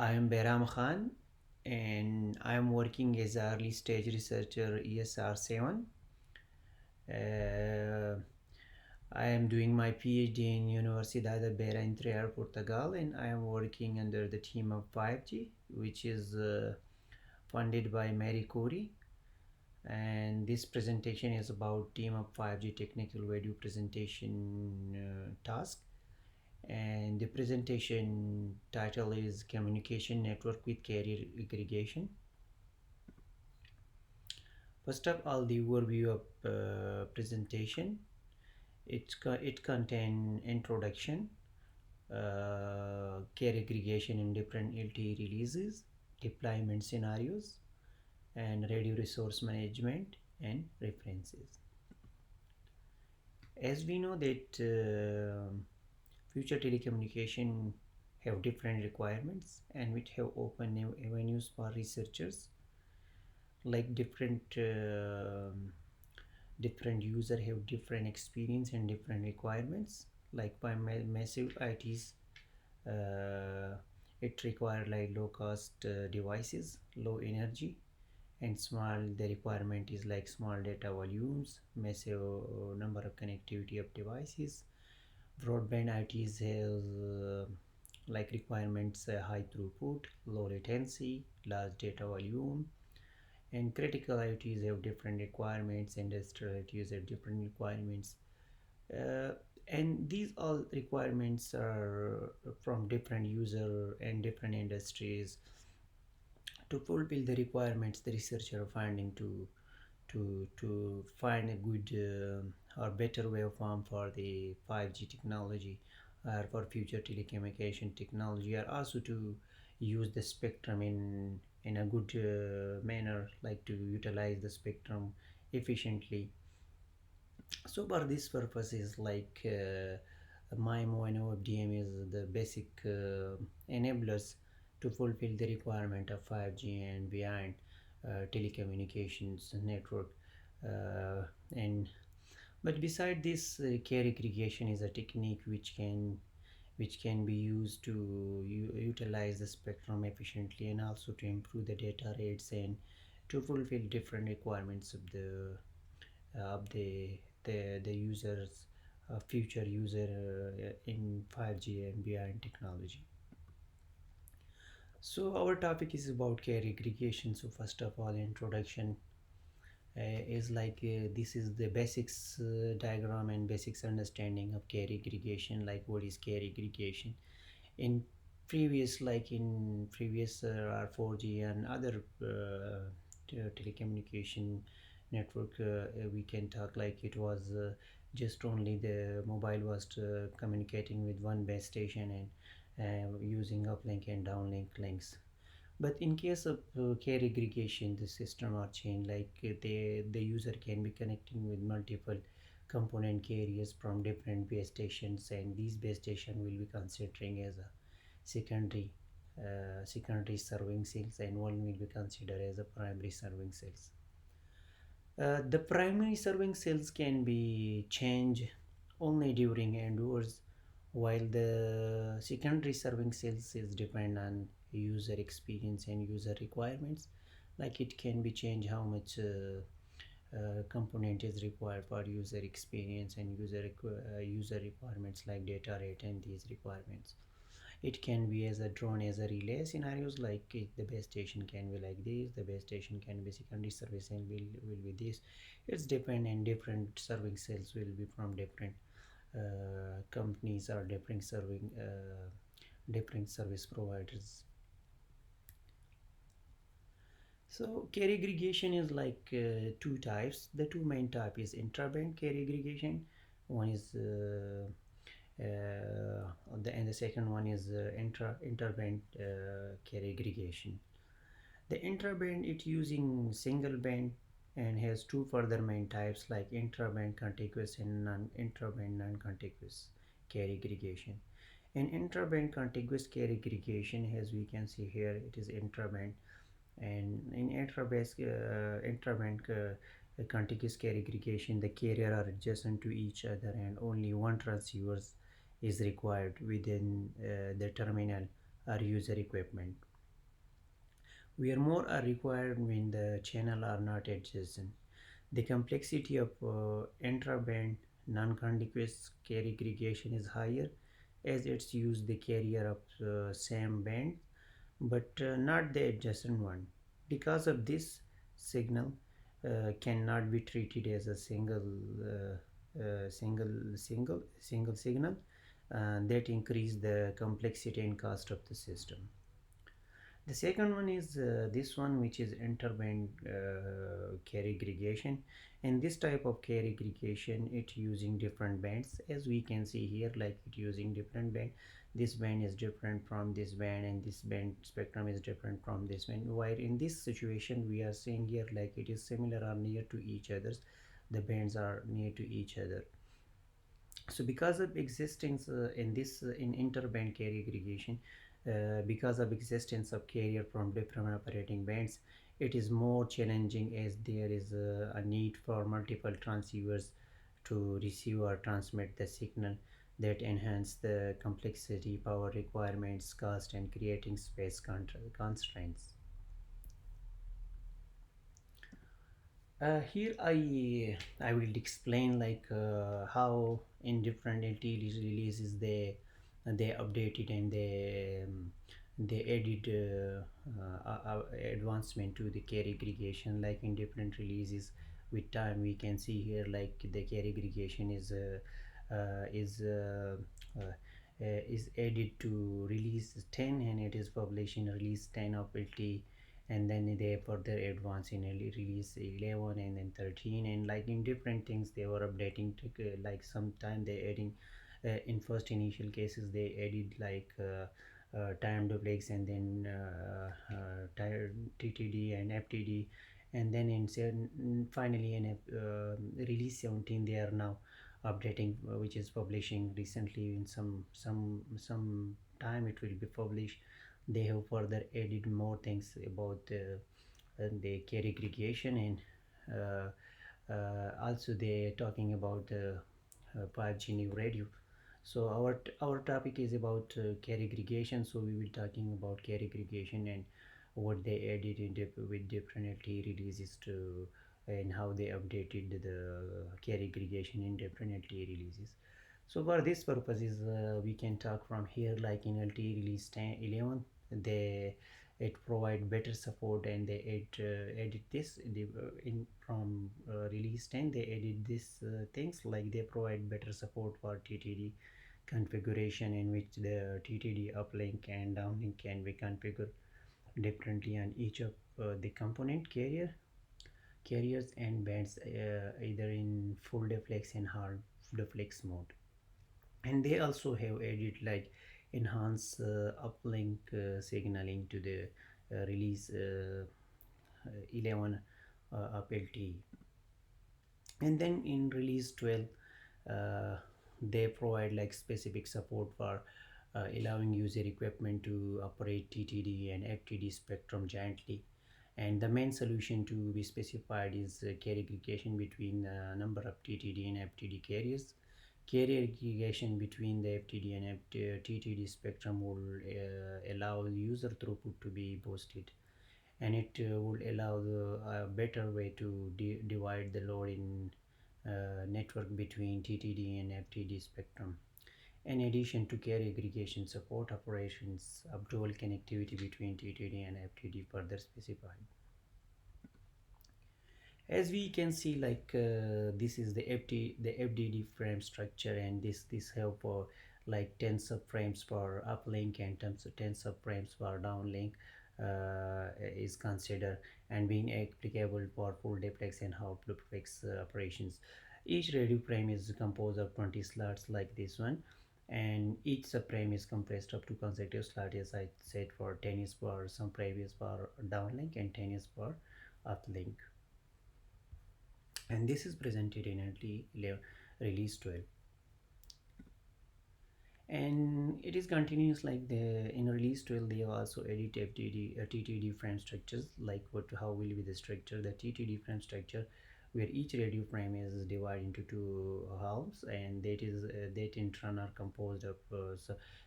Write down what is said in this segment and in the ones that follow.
I am Behram Khan and I am working as an early stage researcher ESR 7. Uh, I am doing my PhD in Universidade da Beira in Trier, Portugal, and I am working under the team of 5G, which is funded by Mary Corey. And this presentation is about team of 5G technical video presentation task. And the presentation title is Communication Network with Carrier Aggregation. First of all, the overview of presentation. It contains introduction, carrier aggregation in different LTE releases, deployment scenarios, and radio resource management and references. As we know that future telecommunication have different requirements and which have open new avenues for researchers, like different user have different experience and different requirements. Like by massive ITs, it require like low cost devices, low energy, and small, the requirement is like small data volumes, massive number of connectivity of devices. Broadband ITs has like requirements, high throughput, low latency, large data volume, and critical IoTs have different requirements, industrial IoTs have different requirements, uh, and these all requirements are from different user and different industries. To fulfill the requirements, the researcher are finding to find a good or better waveform for the 5G technology or for future telecommunication technology, or also to use the spectrum in a good manner, like to utilize the spectrum efficiently. So for this purpose is like MIMO and OFDM is the basic enablers to fulfill the requirement of 5G and beyond telecommunications network. And but beside this, care aggregation is a technique which can be used to utilize the spectrum efficiently and also to improve the data rates and to fulfill different requirements of the users, future user in 5G and beyond technology. So our topic is about care aggregation. So first of all, introduction is like this is the basics diagram and basics understanding of care aggregation. Like what is care aggregation? In previous or 4G and other telecommunication network, we can talk like it was just only the mobile was communicating with one base station and using uplink and downlink links. But in case of care aggregation, the system are changed. Like the user can be connecting with multiple component carriers from different base stations, and these base station will be considering as a secondary secondary serving cells, and one will be considered as a primary serving cells. The primary serving cells can be changed only during endovers, while the secondary serving cells is depend on user experience and user requirements. Like it can be changed how much component is required for user experience and user requirements like data rate and these requirements. It can be as a drone as a relay scenarios, like the base station can be like this, the base station can be secondary service and will be this. It's depend, and different serving cells will be from different companies or different service providers. So care aggregation is like two types. The two main type is intraband care aggregation. One is and the second one is interband care aggregation. The intraband, it using single band and has two further main types like intraband contiguous and intraband non-contiguous care aggregation. In intraband contiguous care aggregation, as we can see here, it is intraband, and in intraband contiguous care aggregation, the carrier are adjacent to each other and only one transceiver is required within the terminal or user equipment. where more are required when the channel are not adjacent. The complexity of intra-band non-contiguous carrier aggregation is higher as it's use the carrier of same band but not the adjacent one. Because of this, signal cannot be treated as a single signal that increase the complexity and cost of the system. The second one is this one, which is interband carrier aggregation. And this type of carrier aggregation, it using different bands, as we can see here, like it using different band. This band is different from this band, and this band spectrum is different from this band. While in this situation, we are seeing here like it is similar or near to each others. The bands are near to each other. So because of existence in this in interband carrier aggregation, because of existence of carrier from different operating bands, it is more challenging as there is a need for multiple transceivers to receive or transmit the signal that enhance the complexity, power requirements, cost, and creating space constraints. Here I will explain like how in different LTE releases they update it and they added advancement to the carrier aggregation, like in different releases. With time we can see here like the carrier aggregation is added to release 10, and it is published in release 10 of LTE. And then they further advance in early release 11 and then 13, and like in different things they were updating to, like sometime they adding in first initial cases they added like time duplex, and then TTD and FTD, and then finally in release 17 they are now updating, which is publishing recently in some time it will be published. They have further added more things about the carrier aggregation, and also they talking about the 5G new radio. So our topic is about carrier aggregation, so we will talking about carrier aggregation and what they added in with different LTE releases to, and how they updated the carrier aggregation in different LTE releases. So for this purposes, we can talk from here like in LTE release 10, 11, they it provide better support, and they edit this in from release 10 they added this things like they provide better support for TTD configuration, in which the TTD uplink and downlink can be configured differently on each of the component carriers and bands, either in full duplex and hard duplex mode. And they also have added like enhance uplink signaling to the release 11 of LTE. And then in release 12 uh, they provide like specific support for allowing user equipment to operate TTD and FTD spectrum jointly. And the main solution to be specified is carrier aggregation between a number of TTD and FTD carriers. Carrier aggregation between the FTD and TTD spectrum will allow user throughput to be boosted, and it would allow a better way to divide the load in network between TTD and FTD spectrum. In addition to carrier aggregation support operations of dual connectivity between TTD and FTD further specified. As we can see like this is the FDD frame structure, and this have for like 10 subframes for uplink and 10 subframes for downlink is considered, and being applicable for full duplex and half duplex operations. Each radio frame is composed of 20 slots like this one, and each subframe is compressed up to consecutive slots, as I said, for 10 is for some previous for downlink and 10 is for uplink. And this is presented in release 12, and it is continuous like the in release 12 they have also edit TTD frame structures, like what how will be the structure, the TTD frame structure, where each radio frame is divided into two halves, and that in turn are composed of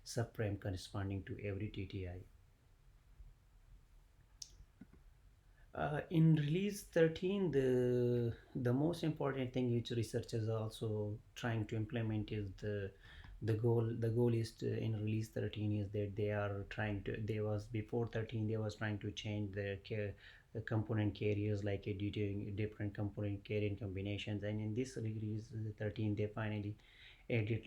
subframe corresponding to every TTI. In release 13, the most important thing which researchers are also trying to implement is the goal is in release 13 is that they are trying to they was before 13 they was trying to change the component carriers like editing different component carrier combinations, and in this release 13 they finally added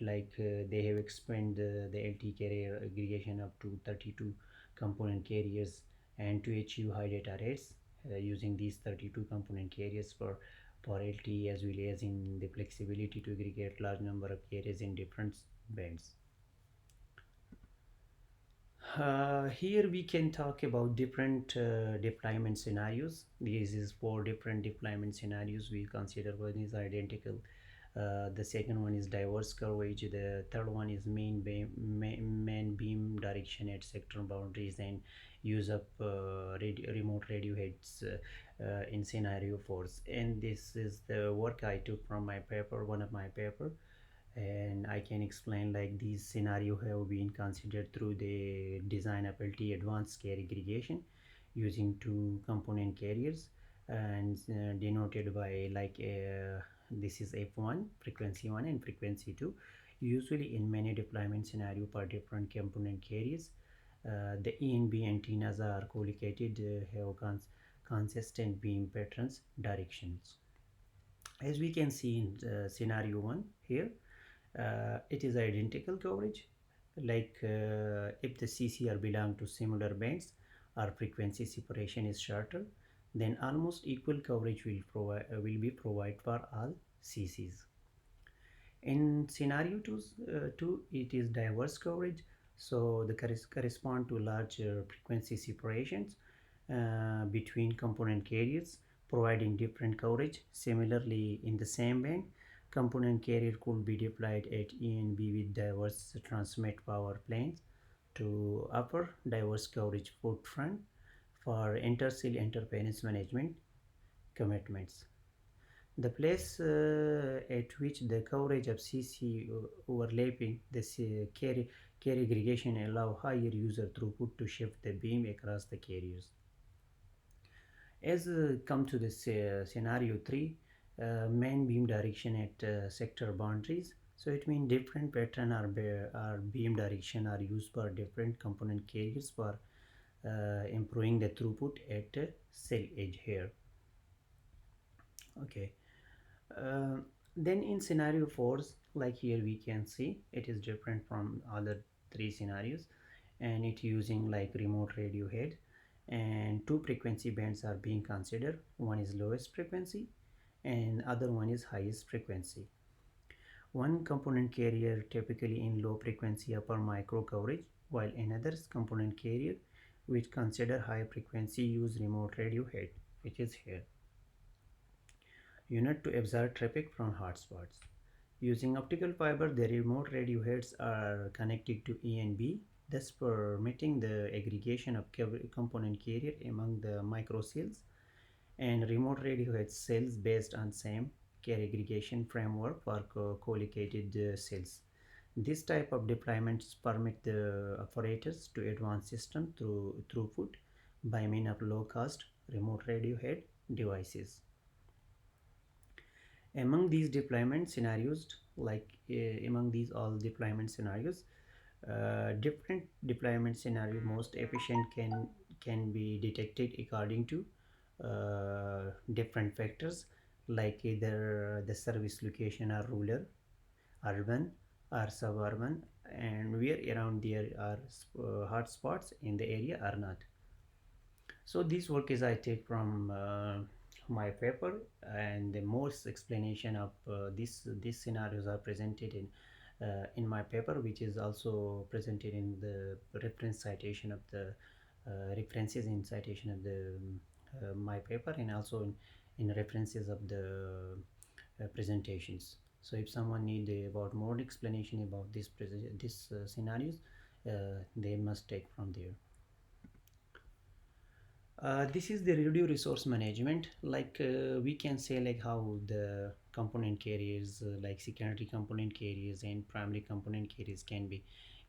they have expanded the LT carrier aggregation up to 32 component carriers, and to achieve high data rates using these 32 component carriers for LTE, as well as in the flexibility to aggregate large number of carriers in different bands. Here we can talk about different deployment scenarios. This is four different deployment scenarios we consider. One is identical, the second one is diverse coverage, the third one is main beam direction at sector boundaries, and use of remote radio heads in scenario 4. And this is the work I took from my paper, one of my paper, and I can explain like these scenario have been considered through the design of LT advanced carrier aggregation using two component carriers, and denoted by this is F1 frequency 1 and frequency 2. Usually in many deployment scenario for different component carriers, the E and B antennas are collocated, have consistent beam patterns directions. As we can see in scenario 1 here, it is identical coverage, if the CCR belong to similar bands or frequency separation is shorter, then almost equal coverage will be provided for all CCs. In scenario 2, it is diverse coverage, so the correspond to larger frequency separations between component carriers, providing different coverage. Similarly, in the same band, component carrier could be deployed at E and B with diverse transmit power planes to offer diverse coverage footprint for intercell interference management commitments. The place at which the coverage of CC overlapping the carrier aggregation allow higher user throughput to shift the beam across the carriers. As come to this scenario 3, main beam direction at sector boundaries. So it means different pattern or beam direction are used for different component carriers for improving the throughput at cell edge here. Okay. Uh, then in scenario 4, like here we can see it is different from other three scenarios, and it using like remote radio head, and two frequency bands are being considered. One is lowest frequency and other one is highest frequency. One component carrier typically in low frequency upper micro coverage, while another component carrier which consider high frequency use remote radio head, which is here unit to absorb traffic from hotspots. Using optical fiber, the remote radio heads are connected to E and B, thus permitting the aggregation of component carrier among the microcells and remote radiohead cells based on same carrier aggregation framework for collocated cells. This type of deployments permit the operators to advance system throughput by means of low-cost remote radiohead devices. Among these deployment scenarios, among these all deployment scenarios, different deployment scenario most efficient can be detected according to different factors, like either the service location are rural, urban or suburban, and where around there are hotspots in the area or not. So this work is I take from my paper, and the most explanation of these scenarios are presented in my paper, which is also presented in the reference citation of the references in citation of the my paper, and also in references of the presentations. So if someone need about more explanation about this scenarios, they must take from there. This is the radio resource management. We can say like how the component carriers, like secondary component carriers and primary component carriers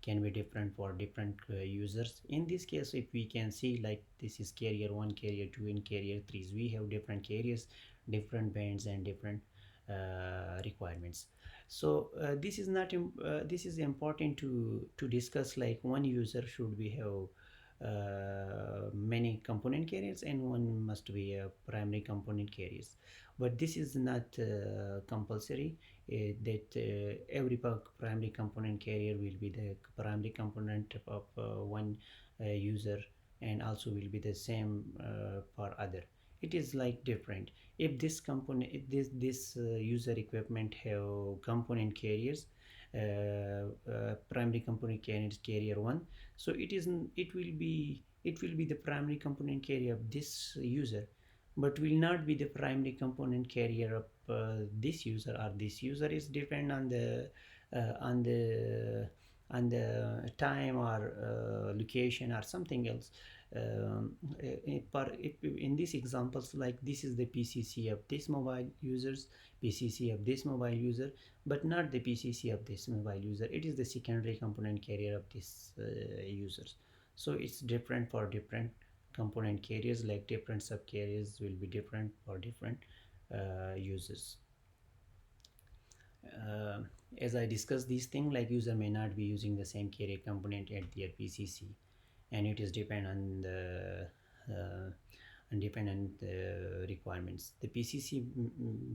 can be different for different users. In this case, if we can see, like this is carrier 1, carrier 2, and carrier 3, we have different carriers, different bands, and different requirements. So this is not this is important to discuss, like one user should be have many component carriers, and one must be a primary component carriers. But this is not compulsory that every primary component carrier will be the primary component of one user, and also will be the same for other. It is like different. If this component, if this user equipment have component carriers, primary component carriers, carrier 1, so it will be the primary component carrier of this user, but will not be the primary component carrier of this user, or this user is depend on the on the time or location or something else. In these examples, like this is the PCC of this mobile users, PCC of this mobile user, but not the PCC of this mobile user. It is the secondary component carrier of this users. So it's different for different component carriers, like different subcarriers will be different for different users. uh, as I discussed these things, like user may not be using the same carrier component at their PCC, and it is depend on the independent requirements. The PCC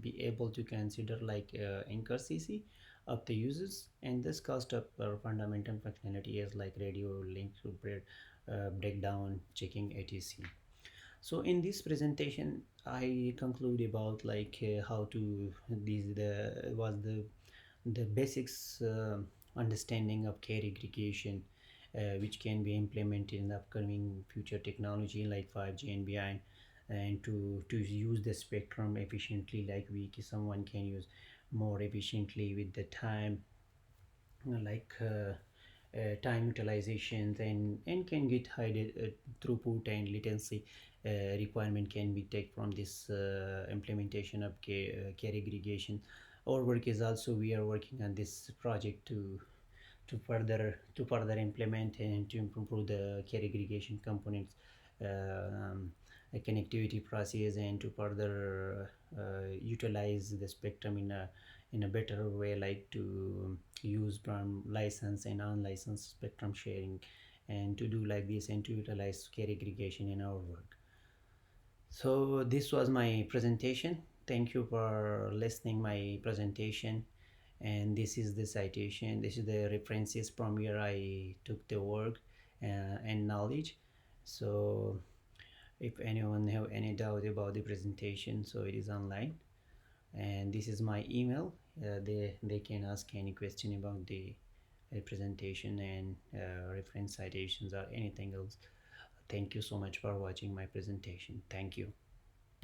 be able to consider like anchor CC of the users, and this cost of fundamental functionality is like radio link to breakdown checking etc. So in this presentation I conclude about like how to these the was the basics understanding of carrier aggregation, which can be implemented in the upcoming future technology like 5G and beyond, and to use the spectrum efficiently, like someone can use more efficiently with the time, like time utilizations, and can get high throughput and latency requirement can be take from this implementation of carrier aggregation. Our work is also, we are working on this project to further implement and to improve the carrier aggregation components, connectivity process, and to further utilize the spectrum in a better way, like to use from licensed and unlicensed spectrum sharing, and to do like this and to utilize carrier aggregation in our work. So this was my presentation. Thank you for listening my presentation, and this is the citation, this is the references from where I took the work and knowledge. So if anyone have any doubt about the presentation, so it is online, and this is my email. They can ask any question about the presentation and reference citations or anything else. Thank you so much for watching my presentation. Thank you.